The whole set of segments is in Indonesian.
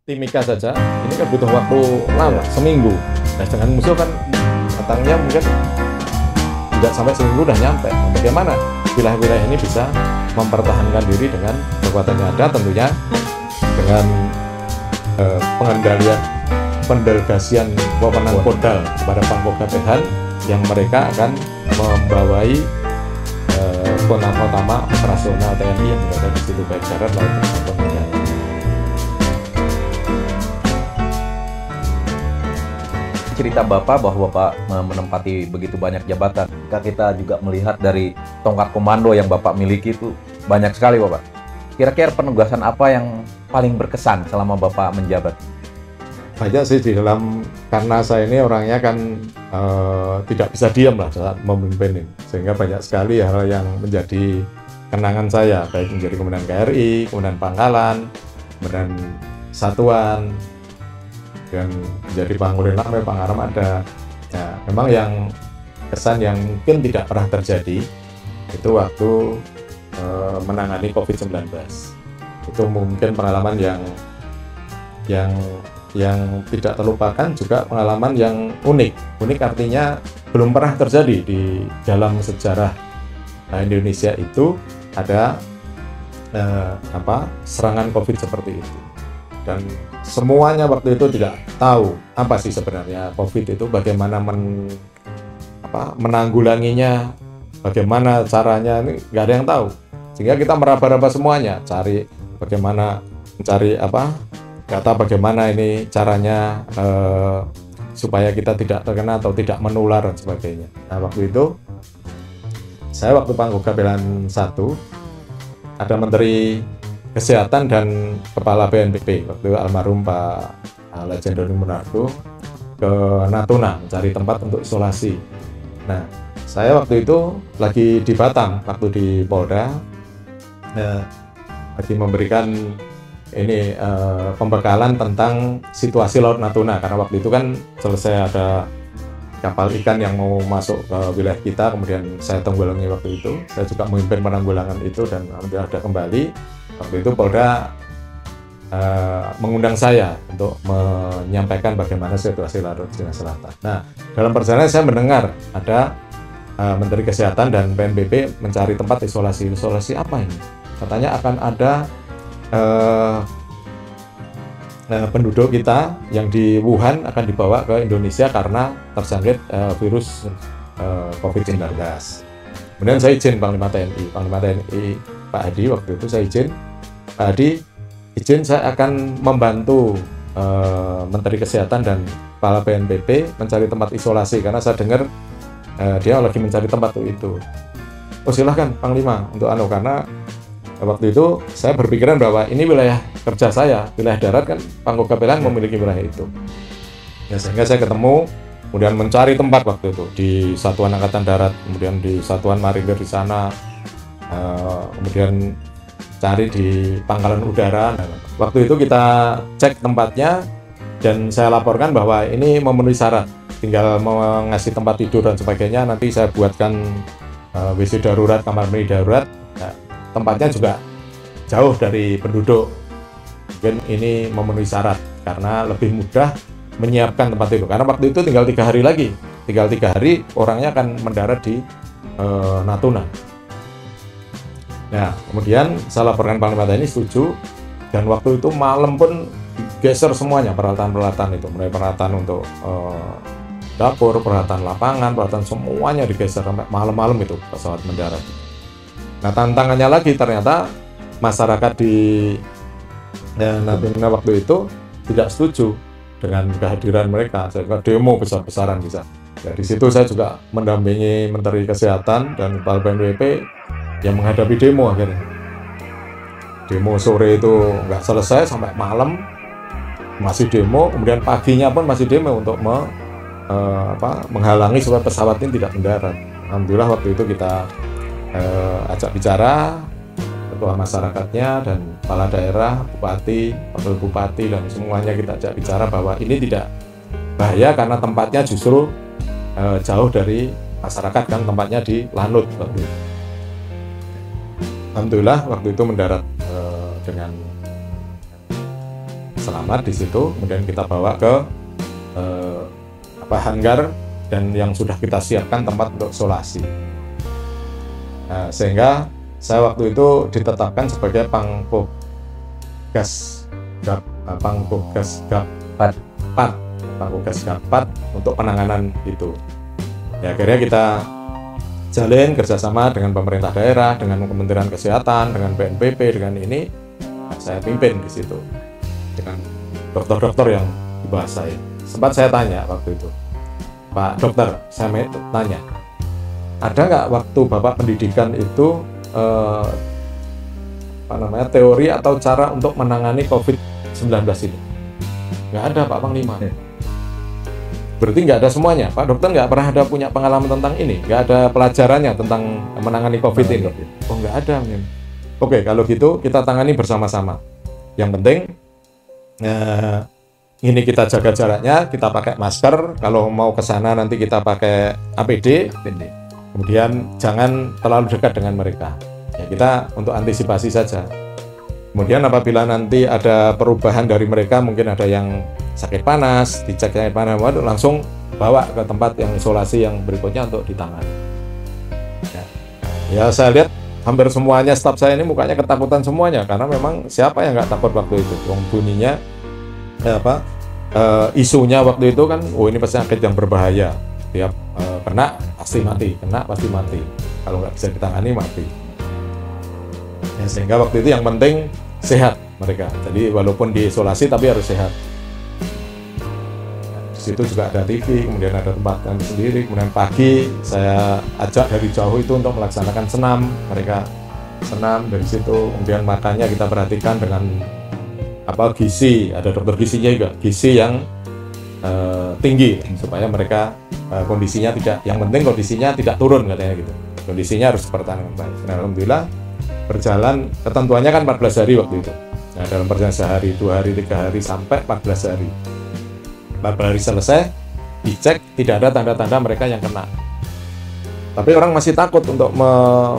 Timika saja ini kan butuh waktu lama, seminggu. Nah, dengan musuh kan datangnya mungkin tidak sampai seminggu udah nyampe. Nah, bagaimana wilayah-wilayah ini bisa mempertahankan diri dengan kekuatan yang ada, tentunya dengan pengendalian pendelegasian wewenang Kodal kepada Pangkogap Pehan, yang mereka akan membawai kota utama operasional TNI yang berada di situ, baik darat, laut, maupun udara. Cerita Bapak bahwa Bapak menempati begitu banyak jabatan. Kita juga melihat dari tongkat komando yang Bapak miliki itu banyak sekali, Bapak. Kira-kira penugasan apa yang paling berkesan selama Bapak menjabat? Banyak sih di dalam, karena saya ini orangnya kan tidak bisa diam lah saat memimpin ini, sehingga banyak sekali hal yang menjadi kenangan saya, baik menjadi Komandan KRI, Komandan Pangkalan, Komandan Satuan, dan menjadi Panglima Pangaramada. Nah, memang yang kesan yang mungkin tidak pernah terjadi itu waktu menangani COVID-19. Itu mungkin pengalaman yang tidak terlupakan, juga pengalaman yang unik. Unik artinya belum pernah terjadi di dalam sejarah Indonesia itu ada serangan COVID seperti itu. Dan semuanya waktu itu tidak tahu apa sih sebenarnya COVID itu, bagaimana menanggulanginya, bagaimana caranya, ini nggak ada yang tahu. Sehingga kita meraba-raba semuanya, cari bagaimana, mencari data bagaimana ini caranya supaya kita tidak terkena atau tidak menular dan sebagainya. Nah, waktu itu saya waktu Pangkogap Pehan 1 ada Menteri Kesehatan dan Kepala BNPB waktu almarhum Pak Lejen Doni Monardo ke Natuna mencari tempat untuk isolasi. Nah, saya waktu itu lagi di Batam, waktu di Polda, lagi memberikan ini pembekalan tentang situasi Laut Natuna, karena waktu itu kan selesai ada kapal ikan yang mau masuk ke wilayah kita, kemudian saya tanggulangi waktu itu. Saya juga memimpin penanggulangan itu dan alhamdulillah ada kembali. Waktu itu Polda mengundang saya untuk menyampaikan bagaimana situasi Laut Cina Selatan. Nah, dalam perjalanan saya mendengar ada Menteri Kesehatan dan BNPB mencari tempat isolasi. Isolasi apa ini? Katanya akan ada penduduk kita yang di Wuhan akan dibawa ke Indonesia karena terjangkit virus COVID-19. Kemudian saya izin Panglima TNI Pak Hadi, waktu itu saya izin, Pak Hadi izin saya akan membantu Menteri Kesehatan dan Kepala BNPB mencari tempat isolasi, karena saya dengar dia lagi mencari tempat itu. Oh silahkan Panglima untuk karena waktu itu saya berpikiran bahwa ini wilayah kerja saya, wilayah darat kan Pangkogap Pehan memiliki wilayah itu. Ya, sehingga saya ketemu, kemudian mencari tempat waktu itu di Satuan Angkatan Darat, kemudian di Satuan Marinir di sana, kemudian cari di Pangkalan Udara. Nah, waktu itu kita cek tempatnya dan saya laporkan bahwa ini memenuhi syarat, tinggal mengasih tempat tidur dan sebagainya. Nanti saya buatkan WC darurat, kamar mandi darurat. Nah, tempatnya juga jauh dari penduduk, mungkin ini memenuhi syarat karena lebih mudah menyiapkan tempat itu, karena waktu itu tinggal 3 hari lagi, tinggal 3 hari orangnya akan mendarat di Natuna. Nah, kemudian saya laporkan Panglima TNI setuju, dan waktu itu malam pun geser semuanya peralatan-peralatan itu, mulai peralatan untuk dapur, peralatan lapangan, peralatan semuanya digeser sampai malam-malam itu pesawat mendarat. Nah, tantangannya lagi ternyata masyarakat di Natuna waktu itu tidak setuju dengan kehadiran mereka, sehingga demo besar-besaran bisa. Ya, di situ saya juga mendampingi Menteri Kesehatan dan Kepala BNPB yang menghadapi demo akhirnya. Demo sore itu nggak selesai sampai malam masih demo, kemudian paginya pun masih demo untuk menghalangi supaya pesawat ini tidak mendarat. Alhamdulillah waktu itu kita ajak bicara ketua masyarakatnya dan kepala daerah, bupati, wakil bupati, dan semuanya kita ajak bicara bahwa ini tidak bahaya karena tempatnya justru jauh dari masyarakat, kan tempatnya di Lanut waktu itu. Alhamdulillah waktu itu mendarat dengan selamat. selamat di situ, kemudian kita bawa ke hanggar dan yang sudah kita siapkan tempat untuk isolasi. Nah, sehingga saya waktu itu ditetapkan sebagai Pangkogas Gappat untuk penanganan itu. Ya, akhirnya kita jalin kerjasama dengan pemerintah daerah, dengan Kementerian Kesehatan, dengan BNPB, dengan ini. Nah, saya pimpin di situ dengan dokter-dokter yang dibahas saya. Sempat saya tanya waktu itu, Pak Dokter, saya tanya, ada nggak waktu Bapak pendidikan itu teori atau cara untuk menangani COVID-19 ini? Nggak ada, Pak Panglima. Berarti nggak ada semuanya. Pak Dokter nggak pernah ada punya pengalaman tentang ini, nggak ada pelajarannya tentang menangani COVID ini. Oh, nggak ada. Oke, kalau gitu kita tangani bersama-sama. Yang penting ini kita jaga jaraknya, kita pakai masker. Kalau mau ke sana nanti kita pakai APD. Kemudian jangan terlalu dekat dengan mereka. Ya, kita untuk antisipasi saja. Kemudian apabila nanti ada perubahan dari mereka, mungkin ada yang sakit panas, dicek sakit panas, langsung bawa ke tempat yang isolasi yang berikutnya untuk ditangani. Ya, saya lihat hampir semuanya staf saya ini mukanya ketakutan semuanya, karena memang siapa yang nggak takut waktu itu? Bunyinya isunya waktu itu kan, oh ini penyakit yang berbahaya, tiap kena pasti mati, kalau nggak bisa ditangani mati. Ya, sehingga waktu itu yang penting sehat mereka. Jadi walaupun diisolasi tapi harus sehat. Nah, di situ juga ada TV, kemudian ada tempat kami sendiri. Kemudian pagi saya ajak dari jauh itu untuk melaksanakan senam. Mereka senam dari situ. Kemudian makannya kita perhatikan dengan gizi. Ada dokter gizinya juga, gizi yang tinggi supaya mereka kondisinya tidak. Yang penting kondisinya tidak turun katanya gitu. Kondisinya harus bertahan baik. Nah, alhamdulillah berjalan, ketentuannya kan 14 hari waktu itu. Nah, dalam perjalanan sehari, 2 hari, 3 hari, sampai 14 hari. 14 hari selesai, dicek, tidak ada tanda-tanda mereka yang kena. Tapi orang masih takut untuk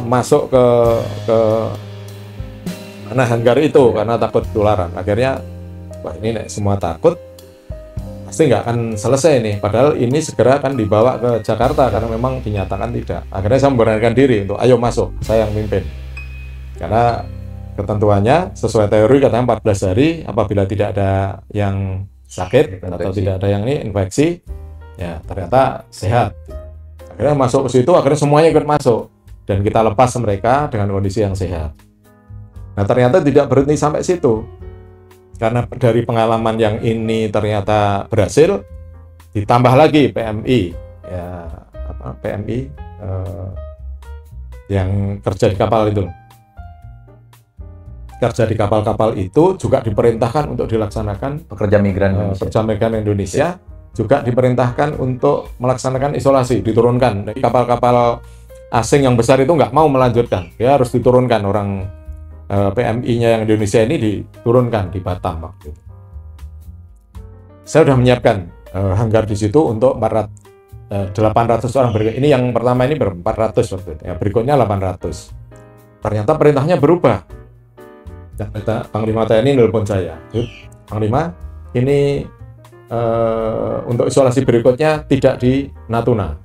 masuk ke hanggar itu karena takut tularan. Akhirnya, wah ini semua takut, pasti nggak akan selesai nih. Padahal ini segera akan dibawa ke Jakarta karena memang dinyatakan tidak. Akhirnya saya memberanikan diri untuk ayo masuk, saya yang mimpin. Karena ketentuannya sesuai teori katanya 14 hari, apabila tidak ada yang sakit atau tidak ada yang infeksi, ya ternyata sehat. Akhirnya masuk ke situ, akhirnya semuanya ikut masuk dan kita lepas mereka dengan kondisi yang sehat. Nah, ternyata tidak berhenti sampai situ. Karena dari pengalaman yang ini ternyata berhasil, ditambah lagi PMI, yang kerja di kapal itu. Kerja di kapal-kapal itu juga diperintahkan untuk dilaksanakan pekerja migran Indonesia juga diperintahkan untuk melaksanakan isolasi, diturunkan. Kapal-kapal asing yang besar itu nggak mau melanjutkan, dia harus diturunkan. Orang PMI-nya yang Indonesia ini diturunkan di Batam waktu itu. Saya sudah menyiapkan hanggar di situ untuk 800 orang berikut. Ini yang pertama ini 400 waktu itu. Ya, berikutnya 800. Ternyata perintahnya berubah. Panglima TNI nelpon saya, Panglima, ini untuk isolasi berikutnya tidak di Natuna,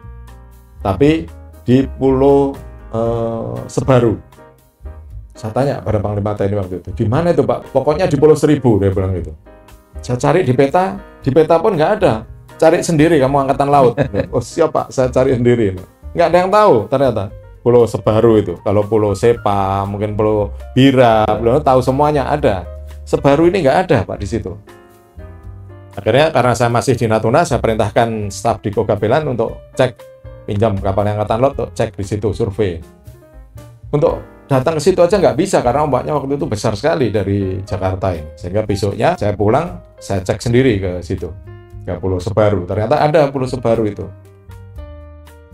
tapi di Pulau Sebaru. Saya tanya pada Panglima TNI waktu itu, di mana itu Pak? Pokoknya di Pulau Seribu, dia bilang gitu. Saya cari di peta pun nggak ada. Cari sendiri kamu Angkatan Laut. Oh siap Pak, saya cari sendiri. Nggak ada yang tahu ternyata. Pulau Sebaru itu, kalau Pulau Sepa, mungkin Pulau Bira, belum tahu semuanya ada. Sebaru ini nggak ada Pak di situ. Akhirnya karena saya masih di Natuna, saya perintahkan staf di Kogabelan untuk cek, pinjam kapal Angkatan Laut untuk cek di situ, survei. Untuk datang ke situ aja nggak bisa karena ombaknya waktu itu besar sekali dari Jakarta ini. Sehingga besoknya saya pulang, saya cek sendiri ke situ, ke Pulau Sebaru. Ternyata ada Pulau Sebaru itu.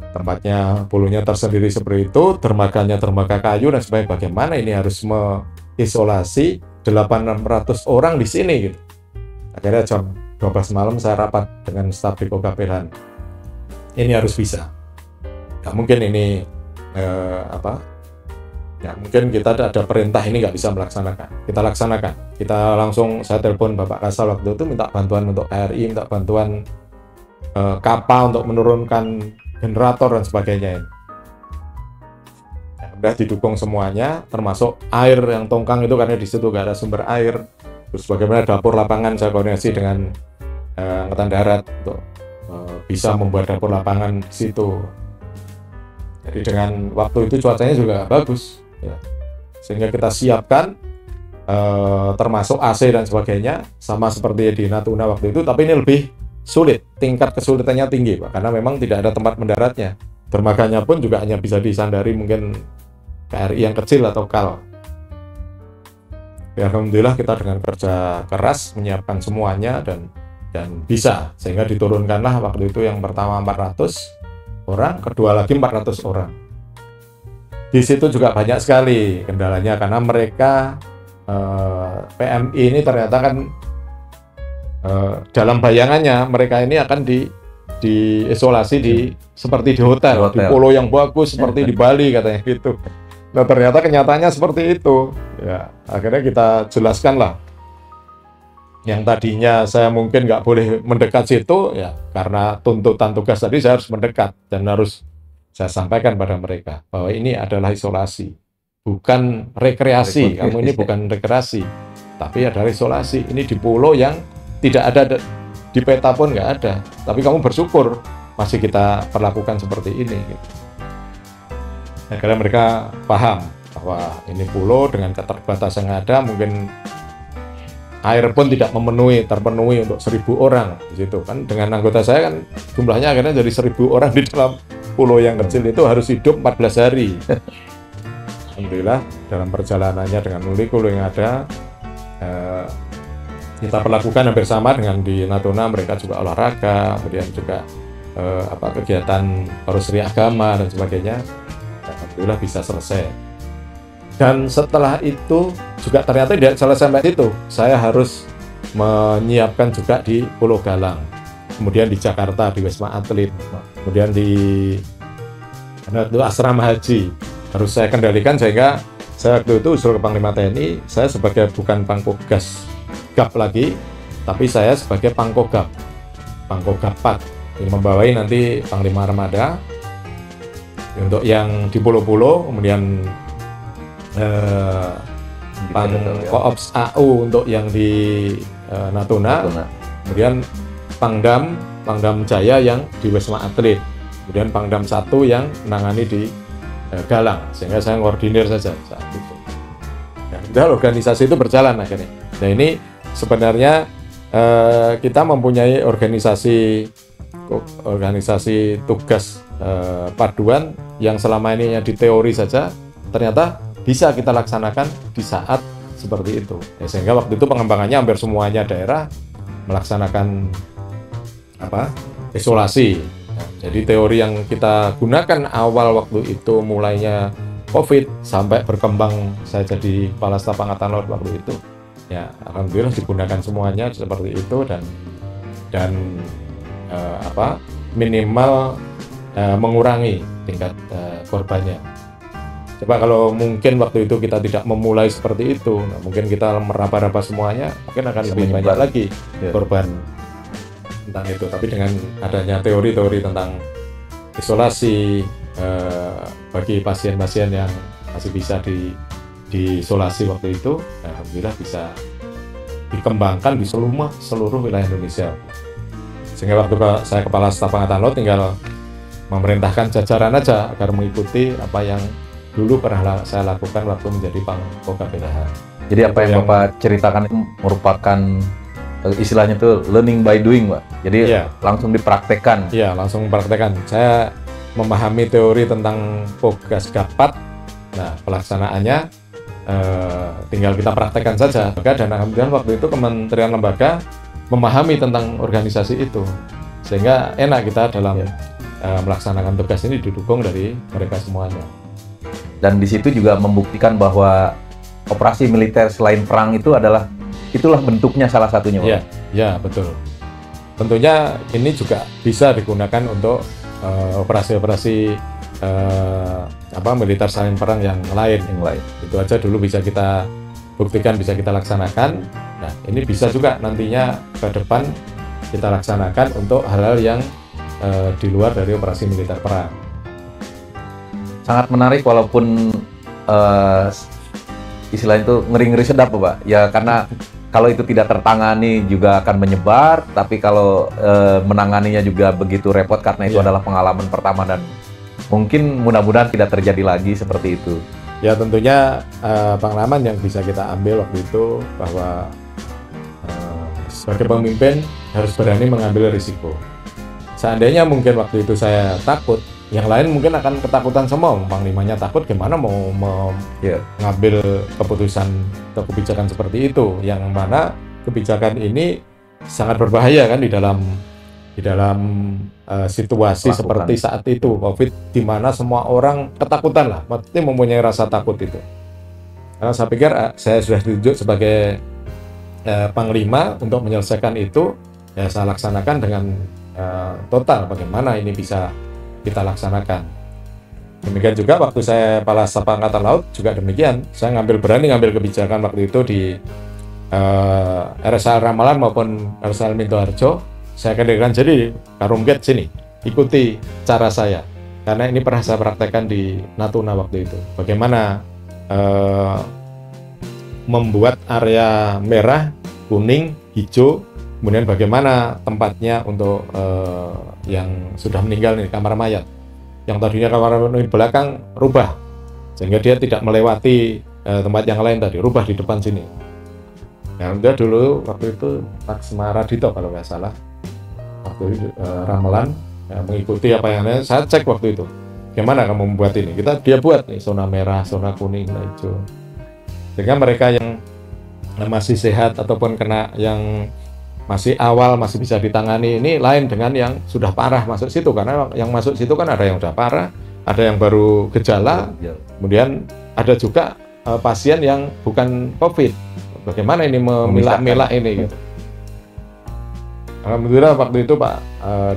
Tempatnya, puluhnya tersendiri seperti itu, dermaganya dermaga kayu dan sebagainya. Bagaimana ini harus mengisolasi 800 orang di sini gitu. Akhirnya jam 12 malam saya rapat dengan staf di Kogabelan. Ini harus bisa. Nggak mungkin ini Ya, mungkin kita ada perintah ini nggak bisa melaksanakan, kita laksanakan. Kita langsung, saya telepon Bapak Kasal waktu itu minta bantuan untuk KRI, minta bantuan kapal untuk menurunkan generator dan sebagainya. Ya, udah didukung semuanya, termasuk air yang tongkang itu karena di situ nggak ada sumber air. Terus bagaimana dapur lapangan, saya koordinasi dengan Angkatan Darat untuk bisa membuat dapur lapangan di situ. Jadi dengan waktu itu cuacanya juga bagus, ya. Sehingga kita siapkan termasuk AC dan sebagainya, sama seperti di Natuna waktu itu, tapi ini lebih sulit, tingkat kesulitannya tinggi, Pak, karena memang tidak ada tempat mendaratnya. Dermaganya pun juga hanya bisa disandari mungkin KRI yang kecil atau KAL. Ya, alhamdulillah kita dengan kerja keras menyiapkan semuanya dan bisa, sehingga diturunkanlah waktu itu yang pertama 400 orang, kedua lagi 400 orang. Di situ juga banyak sekali kendalanya karena mereka PMI ini ternyata kan dalam bayangannya mereka ini akan diisolasi seperti di hotel, di pulau yang bagus seperti di Bali katanya gitu. Nah ternyata kenyataannya seperti itu. Ya, akhirnya kita jelaskan lah. Yang tadinya saya mungkin nggak boleh mendekat situ, ya karena tuntutan tugas tadi saya harus mendekat dan harus saya sampaikan pada mereka bahwa ini adalah isolasi, bukan rekreasi. Kamu ini bukan rekreasi, tapi adalah isolasi. Ini di pulau yang tidak ada di peta pun nggak ada, tapi kamu bersyukur masih kita perlakukan seperti ini. Karena mereka paham bahwa ini pulau dengan keterbatasan yang ada, mungkin air pun tidak terpenuhi untuk 1.000 orang di situ kan. Dengan anggota saya kan jumlahnya akhirnya jadi 1.000 orang di dalam pulau yang kecil itu harus hidup 14 hari. Alhamdulillah dalam perjalanannya dengan molekul yang ada kita perlakukan hampir sama dengan di Natuna. Mereka juga olahraga, kemudian juga kegiatan parusri agama dan sebagainya. Alhamdulillah bisa selesai. Dan setelah itu juga ternyata tidak selesai sampai situ. Saya harus menyiapkan juga di Pulau Galang, kemudian di Jakarta di Wisma Atlet, kemudian di asrama haji harus saya kendalikan, sehingga saya waktu itu usul ke Panglima TNI, saya sebagai bukan Pangkogas GAP lagi, tapi saya sebagai Pangkogap, Pangkogapat, yang membawahi nanti Panglima Armada untuk yang di pulau-pulau, kemudian Pangkoops AU untuk yang di Natuna, kemudian Pangdam Jaya yang di Wisma Atlet, kemudian Pangdam 1 yang menangani di Galang, sehingga saya koordinir saja saat itu. Nah, organisasi itu berjalan akhirnya. Nah ini sebenarnya kita mempunyai organisasi tugas paduan yang selama ini di teori saja, ternyata bisa kita laksanakan di saat seperti itu. Ya, sehingga waktu itu pengembangannya hampir semuanya daerah melaksanakan isolasi. Nah, jadi teori yang kita gunakan awal waktu itu mulainya COVID sampai berkembang saya jadi Kepala Staf Angkatan Laut waktu itu. Ya, alhamdulillah digunakan semuanya seperti itu dan minimal mengurangi tingkat korbannya. Coba kalau mungkin waktu itu kita tidak memulai seperti itu, nah mungkin kita meraba-raba semuanya, mungkin akan lebih banyak lagi korban tentang itu. Tapi dengan adanya teori-teori tentang isolasi bagi pasien-pasien yang masih bisa diisolasi waktu itu, alhamdulillah bisa dikembangkan di seluruh wilayah Indonesia. Sehingga waktu saya Kepala Staf Angkatan Laut tinggal memerintahkan jajaran aja agar mengikuti apa yang dulu pernah saya lakukan waktu menjadi Pangkogap PDH. Jadi apa yang Bapak ceritakan itu merupakan istilahnya itu learning by doing, Pak. Jadi langsung dipraktekkan. Iya, langsung dipraktekkan. Saya memahami teori tentang Pogas Gapat. Nah, pelaksanaannya tinggal kita praktekkan saja. Dan alhamdulillah waktu itu kementerian lembaga memahami tentang organisasi itu, sehingga enak kita dalam melaksanakan tugas ini didukung dari mereka semuanya. Dan di situ juga membuktikan bahwa operasi militer selain perang itulah bentuknya salah satunya, Pak. Ya, betul. Tentunya ini juga bisa digunakan untuk operasi-operasi militer saling perang yang lain. Itu aja dulu bisa kita buktikan, bisa kita laksanakan. Nah, ini bisa juga nantinya ke depan kita laksanakan untuk hal-hal yang di luar dari operasi militer perang. Sangat menarik, walaupun istilahnya itu ngeri-ngeri sedap, Pak. Ya, karena kalau itu tidak tertangani juga akan menyebar, tapi kalau menanganinya juga begitu repot karena itu adalah pengalaman pertama dan mungkin mudah-mudahan tidak terjadi lagi seperti itu. Ya, tentunya pengalaman yang bisa kita ambil waktu itu bahwa sebagai pemimpin harus berani mengambil risiko. Seandainya mungkin waktu itu saya takut, yang lain mungkin akan ketakutan semua. Panglimanya takut, gimana mau mengambil keputusan atau kebijakan seperti itu, yang mana kebijakan ini sangat berbahaya kan di dalam situasi seperti saat itu COVID, di mana semua orang ketakutan lah, pasti mempunyai rasa takut itu. Karena saya pikir saya sudah ditunjuk sebagai panglima untuk menyelesaikan itu, ya saya laksanakan dengan total bagaimana ini bisa kita laksanakan. Demikian juga waktu saya Kepala Staf Angkatan Laut juga demikian. Saya berani ngambil kebijakan waktu itu di RSL Ramalan maupun RSL Minto Harjo. Saya kendalikan, jadi Karumget sini, ikuti cara saya. Karena ini pernah saya praktekkan di Natuna waktu itu. Bagaimana membuat area merah, kuning, hijau, kemudian bagaimana tempatnya untuk yang sudah meninggal nih, kamar mayat. Yang tadinya kamar mayat di belakang rubah, sehingga dia tidak melewati tempat yang lain tadi, rubah di depan sini. Nah, dia dulu waktu itu Laksma Radito kalau nggak salah, waktu itu Ramelan mengikuti apa yang saya cek waktu itu. Gimana kamu membuat ini? Dia buat nih zona merah, zona kuning, zona hijau. Sehingga mereka yang masih sehat ataupun kena yang masih awal masih bisa ditangani, ini lain dengan yang sudah parah masuk situ, karena yang masuk situ kan ada yang sudah parah, ada yang baru gejala, kemudian ada juga pasien yang bukan COVID. Bagaimana ini memilah-milah ini gitu. Alhamdulillah waktu itu Pak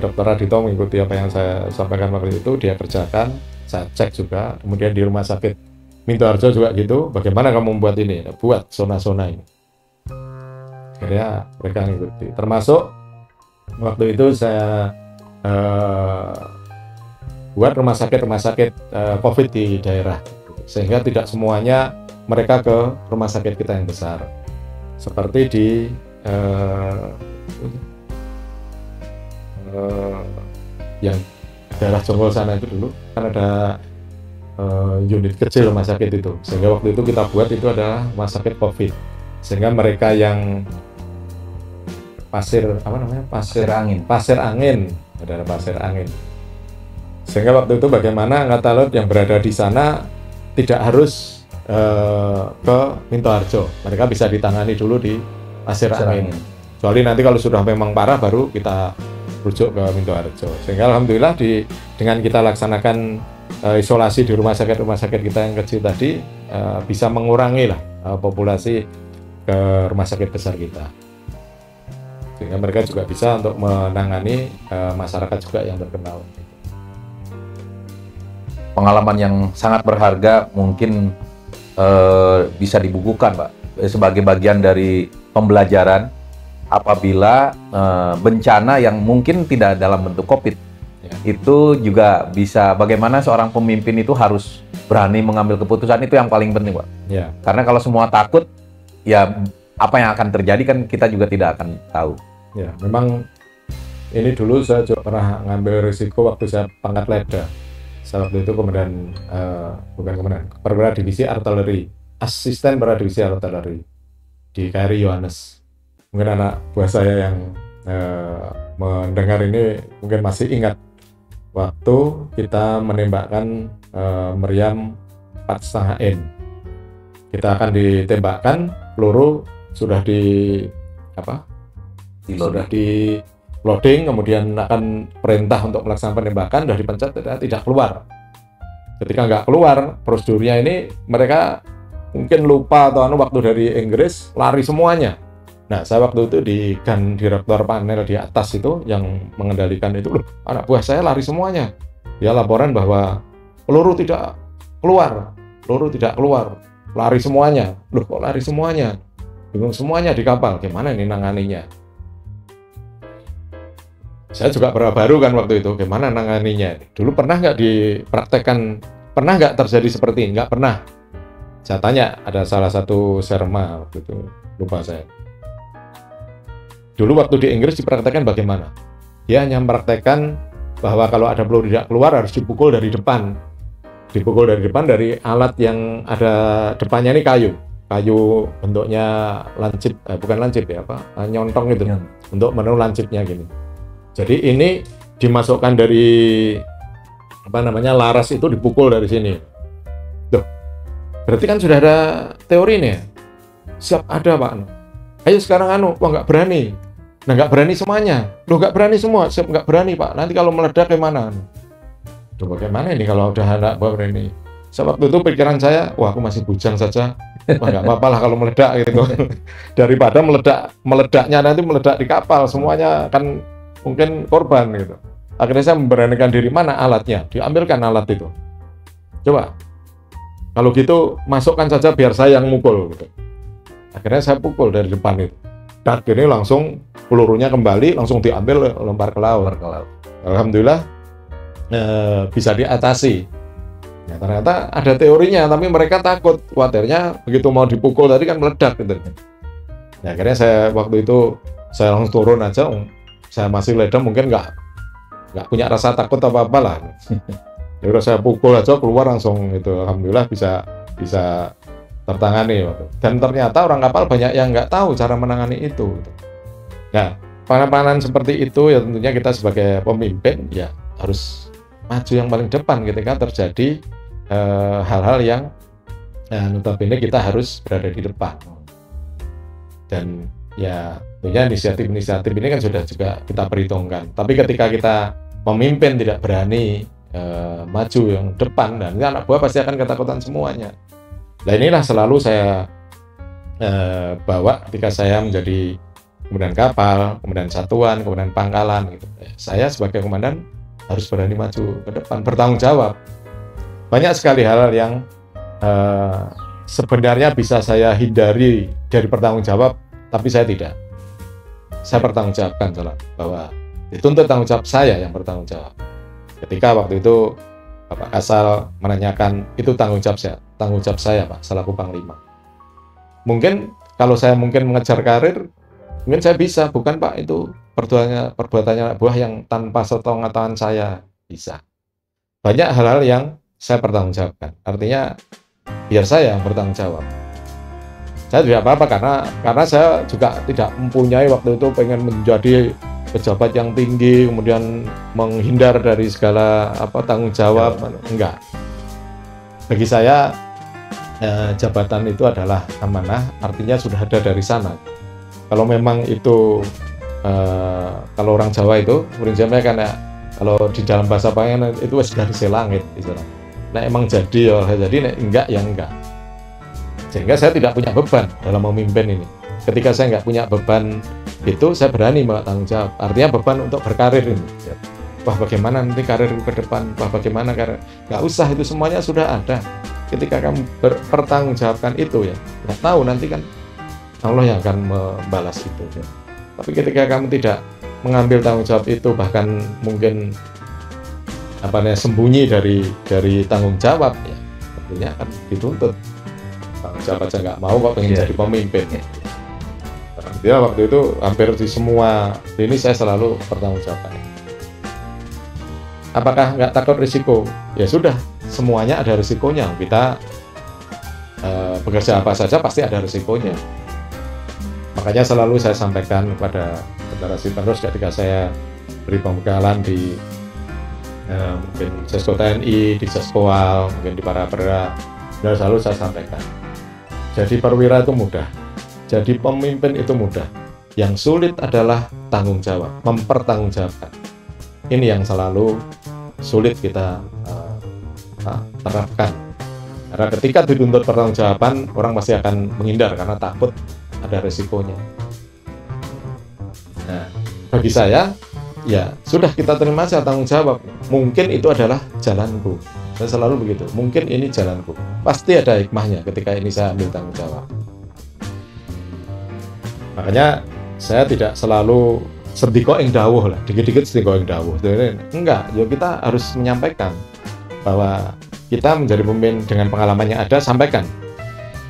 Dr. Radito mengikuti apa yang saya sampaikan waktu itu, dia kerjakan, saya cek juga, kemudian di rumah sakit Minto Harjo juga gitu, bagaimana kamu membuat ini, buat zona-zona ini. Akhirnya mereka mengikuti, termasuk waktu itu saya buat rumah sakit COVID di daerah, sehingga tidak semuanya mereka ke rumah sakit kita yang besar, seperti di yang daerah Jonggol sana itu dulu kan ada unit kecil rumah sakit itu, sehingga waktu itu kita buat itu adalah rumah sakit COVID, sehingga mereka yang pasir angin, ada pasir angin, sehingga waktu itu bagaimana Angkatan Laut yang berada di sana tidak harus ke Minto Harjo, mereka bisa ditangani dulu di pasir angin. Kecuali nanti kalau sudah memang parah baru kita rujuk ke Minto Harjo. Sehingga alhamdulillah dengan kita laksanakan isolasi di rumah sakit kita yang kecil tadi, bisa mengurangi lah populasi ke rumah sakit besar kita. Sehingga mereka juga bisa untuk menangani masyarakat juga yang terkena. Pengalaman yang sangat berharga, mungkin bisa dibukukan, Pak, sebagai bagian dari pembelajaran apabila bencana yang mungkin tidak dalam bentuk COVID itu juga bisa, bagaimana seorang pemimpin itu harus berani mengambil keputusan, itu yang paling penting, Pak. Karena kalau semua takut, ya apa yang akan terjadi kan kita juga tidak akan tahu. Ya, memang ini dulu saya juga pernah ngambil risiko waktu saya pangkat Letda. Saya waktu itu Perwira Divisi Artileri, asisten Perwira Divisi Artileri di KRI Yohanes. Mungkin anak buah saya yang mendengar ini mungkin masih ingat waktu kita menembakkan meriam 4,5 N. Kita akan ditembakkan, peluru sudah sudah di loading, kemudian akan perintah untuk melaksanakan penembakan, sudah dipencet, tidak keluar. Ketika nggak keluar, prosedurnya ini mereka mungkin lupa atau waktu dari Inggris lari semuanya. Nah, saya waktu itu di direktur panel di atas itu yang mengendalikan itu, loh, anak buah saya lari semuanya. Dia laporan bahwa peluru tidak keluar, lari semuanya. Loh kok lari semuanya? Bingung semuanya di kapal, gimana ini nanganinya? Saya juga baru kan waktu itu, gimana nanganinya? Dulu pernah nggak dipraktekkan, pernah nggak terjadi seperti ini? Nggak pernah. Saya tanya, ada salah satu serma waktu itu, lupa saya. Dulu waktu di Inggris dipraktekkan bagaimana? Dia hanya mempraktekkan bahwa kalau ada peluru tidak keluar harus dipukul dari depan. Dipukul dari depan dari alat yang ada depannya ini kayu bentuknya lancip, bukan lancip ya, nyontong itu, untuk menu lancipnya gini. Jadi ini dimasukkan dari laras itu dipukul dari sini. Loh, berarti kan sudah ada teori nih ya? Siap ada Pak. Ayo sekarang wah nggak berani. Nah nggak berani semuanya. Loh nggak berani semua, siap nggak berani Pak. Nanti kalau meledak gimana? Duh bagaimana ini kalau udah anak berani? Waktu itu pikiran saya, wah aku masih bujang saja. Wah nggak apa-apa lah kalau meledak gitu. Daripada meledaknya nanti meledak di kapal, semuanya kan mungkin korban gitu. Akhirnya saya memberanikan diri, mana alatnya? Diambilkan alat itu. Coba, kalau gitu masukkan saja biar saya yang mukul gitu. Akhirnya saya pukul dari depan itu. Dan ini langsung pelurunya kembali, langsung diambil lempar ke laut. Alhamdulillah bisa diatasi. Ya, ternyata ada teorinya, tapi mereka takut, khawatirnya begitu mau dipukul tadi kan meledak gitu. Ya, akhirnya waktu itu saya langsung turun aja, saya masih ledam mungkin nggak punya rasa takut apa-apa lah. Jadi saya pukul aja keluar langsung itu, alhamdulillah bisa tertangani. Dan ternyata orang kapal banyak yang nggak tahu cara menangani itu. Nah, penanganan seperti itu ya tentunya kita sebagai pemimpin ya harus maju yang paling depan ketika terjadi hal-hal yang notabene kita harus berada di depan. Dan ya tentunya inisiatif-inisiatif ini kan sudah juga kita perhitungkan. Tapi ketika kita pemimpin tidak berani maju yang depan, dan anak buah pasti akan ketakutan semuanya. Nah inilah selalu saya bawa ketika saya menjadi komandan kapal, komandan satuan, komandan pangkalan gitu. Saya sebagai komandan harus berani maju ke depan, bertanggung jawab. Banyak sekali hal yang sebenarnya bisa saya hindari dari bertanggung jawab, tapi saya tidak. Saya bertanggung jawabkan bahwa dituntut tanggung jawab saya yang bertanggung jawab. Ketika waktu itu Bapak Kasal menanyakan, itu tanggung jawab saya Pak, selaku Panglima. Mungkin kalau saya mengejar karir, mungkin saya bisa, bukan Pak, itu perbuatannya anak buah yang tanpa sepengetahuan saya bisa. Banyak hal-hal yang saya pertanggungjawabkan. Artinya biar saya yang bertanggung jawab. Saya tidak apa-apa karena saya juga tidak mempunyai waktu itu pengen menjadi pejabat yang tinggi, kemudian menghindar dari segala tanggung jawab. Enggak. Bagi saya jabatan itu adalah amanah, artinya sudah ada dari sana. Kalau memang itu kalau orang Jawa itu prinsipnya kan ya, kalau di dalam bahasa Pangeran itu sudah dari selangit istilah. Nah emang jadi enggak ya enggak. Sehingga saya tidak punya beban dalam memimpin ini. Ketika saya nggak punya beban itu, saya berani bertanggung jawab. Artinya beban untuk berkarir ini. Wah bagaimana nanti karir ke depan? Wah bagaimana karir? Nggak usah, itu semuanya sudah ada. Ketika kamu bertanggungjawabkan itu ya, nggak tahu nanti kan Allah yang akan membalas itu. Ya. Tapi ketika kamu tidak mengambil tanggung jawab itu, bahkan mungkin sembunyi dari tanggung jawab, ya tentunya akan dituntut. Tanggung jawab aja nggak mau kok pengen jadi pemimpin. Dia waktu itu hampir di semua ini saya selalu bertanggung jawab. Apakah nggak takut risiko? Ya sudah, semuanya ada risikonya. Kita bekerja apa saja pasti ada risikonya. Makanya selalu saya sampaikan kepada generasi penerus ketika saya beri pembekalan di mungkin Sesko TNI, di Seskoal, mungkin di para perwira, dan selalu saya sampaikan. Jadi perwira itu mudah, jadi pemimpin itu mudah. Yang sulit adalah tanggung jawab, mempertanggungjawabkan. Ini yang selalu sulit kita terapkan. Karena ketika dituntut pertanggungjawaban, orang pasti akan menghindar karena takut ada resikonya. Nah, bagi saya, ya sudah kita terima saja tanggung jawab. Mungkin itu adalah jalanku. Saya selalu begitu. Mungkin ini jalanku. Pasti ada hikmahnya ketika ini saya ambil tanggung jawab. Makanya saya tidak selalu sediko ing dawuh lah, dikit-dikit sediko ing dawuh. Enggak, ya kita harus menyampaikan bahwa kita menjadi pemimpin dengan pengalaman yang ada, sampaikan.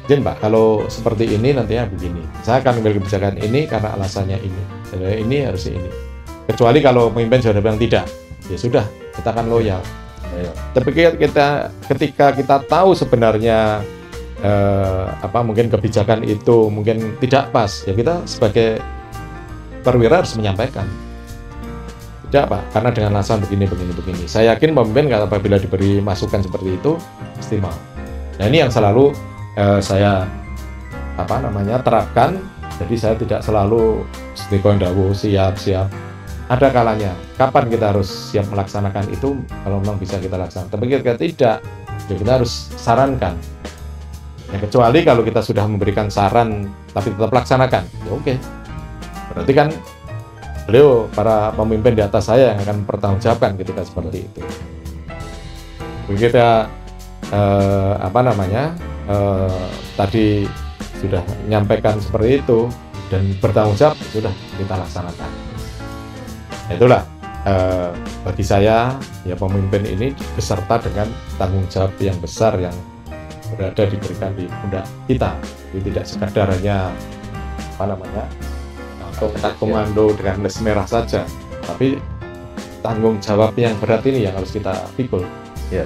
Izin Pak, kalau seperti ini nantinya begini. Saya akan ambil kebijakan ini karena alasannya ini. Ini harus ini. Kecuali kalau pemimpin sudah bilang tidak, ya sudah, kita akan loyal. Tapi ketika kita tahu sebenarnya mungkin kebijakan itu mungkin tidak pas, ya kita sebagai perwira harus menyampaikan. Tidak Pak, karena dengan alasan begini. Saya yakin pemimpin apabila diberi masukan seperti itu pasti mau. Nah ini yang selalu saya terapkan. Jadi saya tidak selalu sedekah dawuh siap. Ada kalanya kapan kita harus siap melaksanakan itu, kalau memang bisa kita laksanakan. Tapi ketika tidak, ya kita harus sarankan. Ya, kecuali kalau kita sudah memberikan saran tapi tetap laksanakan, ya oke. Berarti kan beliau, para pemimpin di atas saya yang akan bertanggungjawabkan ketika seperti itu. Begitu tadi sudah menyampaikan seperti itu dan bertanggung jawab, sudah kita laksanakan. Itulah bagi saya ya, pemimpin ini beserta dengan tanggung jawab yang besar yang diberikan di pundak kita. Jadi tidak sekadar hanya tongkat komando dengan les merah saja, tapi tanggung jawab yang berat ini yang harus kita pikul. Ya.